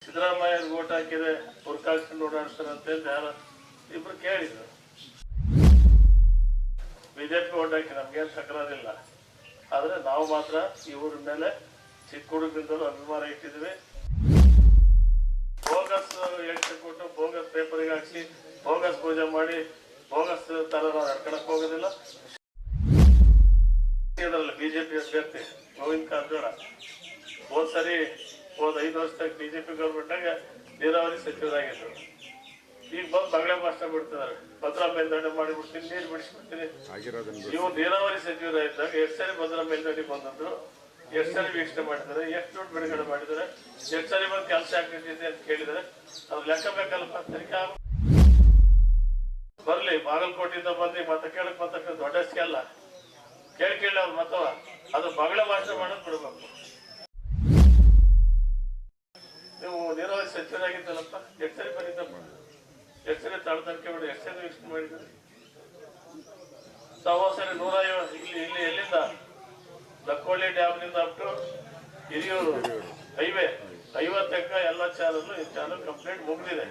Siddaramaiah vote ಹಾಕಿದ್ರೆ ಹುರ್ಕಾಡ್ಕೊಂಡು ಓಡಾಡ್ತಾರೆ ಅಂತ ಯಾರು ಇಬ್ರು ಕೇಳಿದ್ರು. ಬಿಜೆಪಿ ಓಟ್ ಹಾಕಿ ನಮ್ಗೇನು ತಕರಾರಿಲ್ಲ, ಆದ್ರೆ ನಾವು ಮಾತ್ರ ಇವ್ರ ಮೇಲೆ ಚಿಕ್ಕ ಹುಡುಗರಿಂದಲೂ ಅಭಿಮಾನ ಇಟ್ಟಿದ್ವಿ. ಬೋಗಸ್ ಹೇಳಿಕೆ ಕೊಟ್ಟು ಬೋಗಸ್ ಪೇಪರ್ಗೆ ಹಾಕಿ ಬೋಗಸ್ ಪೂಜೆ ಮಾಡಿ ಬೋಗಸ್ ತರ ನಾವು ನಡ್ಕೊಳಕ್ ಹೋಗೋದಿಲ್ಲ. ಬಿಜೆಪಿ ಅಭ್ಯರ್ಥಿ ಗೋವಿಂದ ಕಾರಜೋಳ ಹೋದ್ ಸರಿ ಹೋದ 5 ವರ್ಷದಾಗ ಬಿಜೆಪಿ ಗೌರ್ಮೆಂಟ್ನಾಗ ನೀರಾವರಿ ಸಚಿವರಾಗಿದ್ರು. ಈಗ ಬಂದು ಬಂಗ್ಲೆ ಭಾಷಣ ಬಿಡ್ತಿದ್ದಾರೆ, ಭದ್ರಾ ಮೇಲ್ದಂಡೆ ಮಾಡಿಬಿಡ್ತೀನಿ, ನೀರು ಬಿಡಿಸ್ಬಿಡ್ತೀನಿ. ಇವು ನೀರಾವರಿ ಸಚಿವರಾಗಿದ್ದಾಗ ಎಷ್ಟು ಸರಿ ಭದ್ರಾ ಮೇಲ್ದಂಡೆ ಬಂದಿದ್ರು, ಎಷ್ಟು ಸರಿ ವೀಕ್ಷಣೆ ಮಾಡಿದ್ದಾರೆ, ಎಷ್ಟು ದುಡ್ಡು ಬಿಡುಗಡೆ ಮಾಡಿದ್ದಾರೆ, ಎಷ್ಟು ಸರಿ ಬಂದು ಕೆಲಸ ಆಗ್ತಿದೆ ಅಂತ ಕೇಳಿದರೆ ಅದು ಲೆಕ್ಕ ಬೇಕಲ್ಪ. ತನಿಖೆ ಬರ್ಲಿ, ಬಾಗಲಕೋಟೆಯಿಂದ ಬಂದು ಮತ ಕೇಳಕ್ ಮತ ದೊಡ್ಡ ಅಲ್ಲ ಕೇಳಿ ಅವ್ರ ಮತವ ಅದು ಬಗಳ ಭಾಷೆ ಮಾಡೋದು ಬಿಡ್ಬೇಕು. ನೀವು ನೀರಾವರಿ ಸಚಿವರಾಗಿದ್ದಲ್ಲಪ್ಪ, ಎಷ್ಟು ಸರಿ ಬಂದಿದ್ದಪ್ಪ, ಎಷ್ಟು ಸರಿ ತಾಳು ತನಿಖೆ ಮಾಡಿ ಎಷ್ಟು ಸರಿ ವೀಕ್ಷಣೆ ಮಾಡಿದ್ದಾರೆ. ತಾವು ಸರಿ 150 ಇಲ್ಲಿ ಎಲ್ಲಿಂದ ಲಕ್ಕೋಳಿ ಡ್ಯಾಮ್ನಿಂದ ಅಪ್ಟು ಹಿರಿಯೂರು ಹೈವೇ 50 ಎಕರೆ ಎಲ್ಲ ಚಾನಲ್ ಕಂಪ್ಲೀಟ್ ಮುಗಿದಿದೆ.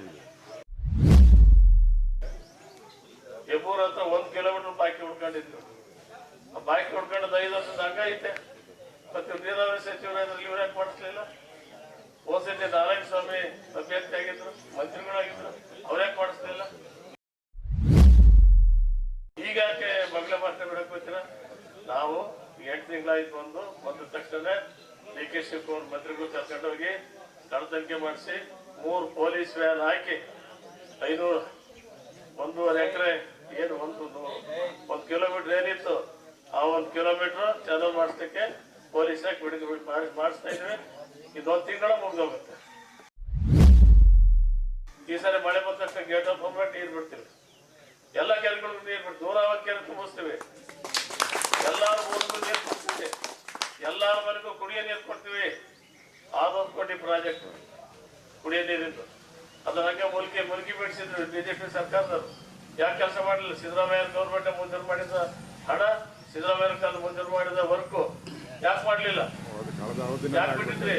ಎಬ್ಬೂರ್ ಹತ್ರ 1 ಕಿಲೋಮೀಟರ್ ಬಾಕಿ ಉಳ್ಕೊಂಡಿದ್ರು. ಆ ಬಾಕಿ ಉಳ್ಕೊಂಡದ್ದು 5 ವರ್ಷದ ಹಂಗ ಐತೆ. ಮತ್ತೆ ನೀರಾವರಿ ಸಚಿವರಾದ್ರಲ್ಲಿ ಇವ್ರು ಯಾಕೆ ಮಾಡಿಸ್ಲಿಲ್ಲ? ಹೋಸತಿ ನಾರಾಯಣ ಸ್ವಾಮಿ ಅಭ್ಯರ್ಥಿ ಆಗಿದ್ರು, ಮಂತ್ರಿಗಳಾಗಿದ್ರು, ಅವ್ರ್ಯಾಕೆ ಮಾಡಿಸ್ಲಿಲ್ಲ? ಈಗ ಯಾಕೆ ಬಗ್ಲ ಭಾಷೆ ಬಿಡಕ್ ಹೋಗ್ತೀರಾ? ನಾವು 8 ತಿಂಗಳಾಯ್ತು ಬಂದ ತಕ್ಷಣ DK ಶಿವಕುಮಾರ್ ಮಂತ್ರಿಗಳು ಕರ್ಕೊಂಡೋಗಿ ಸ್ಥಳ ತನಿಖೆ ಮಾಡಿಸಿ 3 ಪೊಲೀಸ್ ವ್ಯಾನ್ ಹಾಕಿ 1.5 ಎಕರೆ ಏನು 1 ಕಿಲೋಮೀಟರ್ ಏನಿತ್ತು ಆ 1 ಕಿಲೋಮೀಟರ್ ಚಾನಲ್ ಮಾಡಿಸ್ಲಿಕ್ಕೆ ಪೊಲೀಸ್ ಬಿಡುಗಡೆ ಮಾಡಿಸ್ತಾ ಇದ್ವಿ. ಇದೊಂದು ತಿಂಗಳ ಮುಗ್ದೋಗುತ್ತೆ. ಈ ಸರಿ ಮಳೆ ಬಂದ ತಕ್ಷಣ ಗೇಟ್ ಆಫ್ ಹೋಗ್ಬಿಟ್ಟು ನೀರು ಬಿಡ್ತೀವಿ, ಎಲ್ಲ ಕೆರೆಗಳಿಗೂ ನೀರು ಬಿಟ್ಟು ದೂರಾವತಿ ಕೆರೆ ತುಂಬಿಸ್ತೀವಿ, ಎಲ್ಲಾರ ಊರಿಗೂ ನೀರು ಕೊಡ್ತೀವಿ, ಎಲ್ಲಾರ ಮನೆಗೂ ಕುಡಿಯೋ ನೀರು ಕೊಡ್ತೀವಿ. 600 ಕೋಟಿ ಪ್ರಾಜೆಕ್ಟ್ ಕುಡಿಯೋ ನೀರಿಂದು ಅದನ್ನ ಹಂಗೆ ಮುಲ್ಕಿ ಬಿಡಿಸಿದ್ರು ಬಿಜೆಪಿ ಸರ್ಕಾರದವರು. ಯಾಕೆ ಕೆಲಸ ಮಾಡಲಿಲ್ಲ? ಸಿದ್ದರಾಮಯ್ಯ ಗೌರ್ಮೆಂಟ್ ಮುಂದಿನ ಮಾಡಿದ ಹಣ, ಸಿದ್ದರಾಮಯ್ಯ ಕಾಲ ಮುಂದಿನ ಮಾಡಿದ ವರ್ಕು ಯಾಕೆ ಮಾಡ್ಲಿಲ್ಲ? ಯಾಕೆ ಬಿಟ್ಟಿದ್ರಿ?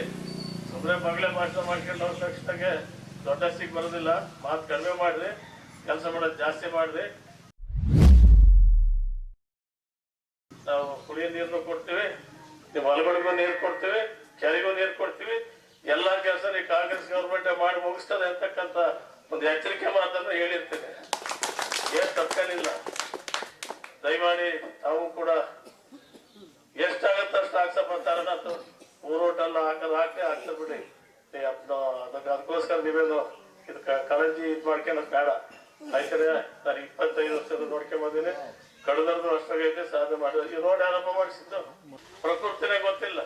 ಸುಮ್ಮನೆ ಬಗ್ಲೆ ಭಾಷಣ ಮಾಡ್ಕೊಂಡು ಅವ್ರ ತಕ್ಷಣಕ್ಕೆ ದೊಡ್ಡ ಸಿಗ್ ಬರೋದಿಲ್ಲ. ಮಾತು ಕಡಿಮೆ ಮಾಡ್ರಿ, ಕೆಲಸ ಮಾಡೋದು ಜಾಸ್ತಿ ಮಾಡ್ರಿ. ನಾವು ಕುಡಿಯೋ ನೀರನ್ನು ಕೊಡ್ತೀವಿ, ನೀವು ಹೊಲಗಳಿಗೂ ನೀರು ಕೊಡ್ತೀವಿ, ಕೆರೆಗೂ ನೀರು ಕೊಡ್ತೀವಿ. ಎಲ್ಲಾ ಕೆಲಸ ಈ ಕಾಂಗ್ರೆಸ್ ಗೌರ್ಮೆಂಟ್ ಮಾಡಿ ಮುಗಿಸ್ತದೆ ಅಂತಕ್ಕಂಥ ಒಂದು ಎಚ್ಚರಿಕೆ ಮಾತನ್ನು ಹೇಳಿರ್ತೇನೆ. ಏನ್ ತಪ್ಪೇನಿಲ್ಲ. ದಯಮಾಡಿ ತಾವು ಕೂಡ ಎಷ್ಟಾಗತ್ತ ಅಷ್ಟು ಹಾಕ್ಸಪ್ಪ ತರನಾತು ಊರೋಟೆಲ್ಲ ಹಾಕ್ತಾ ಬಿಡಿ. ಅದಕ್ಕೋಸ್ಕರ ನೀವೇನು ಇದು ಕಳಂಜಿ ಮಾಡ್ಕೊಳ್ಳೋದು ಬೇಡ. ಆಯ್ತಾರೆ, ನಾನು 25 ವರ್ಷದ ನೋಡ್ಕೊಂಡ್ ಬಂದಿನಿ. ಕಡದರ್ದು ಅಷ್ಟಾಗೈತೆ, ಸಾಧನೆ ಮಾಡಿದ್ರೆ ಈ ರೋಡ್ ಆರಂಭ ಮಾಡಿಸಿದ್ದು ಪ್ರಕೃತಿನೇ ಗೊತ್ತಿಲ್ಲ.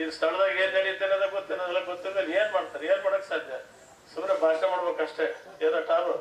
ಈ ಸ್ಥಳದಾಗ ಏನ್ ನಡೀತೇನೆ ಅನ್ನೋದು ಗೊತ್ತಿಲ್ಲ, ಅದೆಲ್ಲ ಗೊತ್ತಿಲ್ಲ. ಏನ್ ಮಾಡ್ತಾರೆ? ಏನ್ ಮಾಡಕ್ ಸಾಧ್ಯ? ಸುಮ್ಮನೆ ಭಾಷೆ ಮಾಡ್ಬೇಕಷ್ಟೇ. ಏನೋ ಟಾರು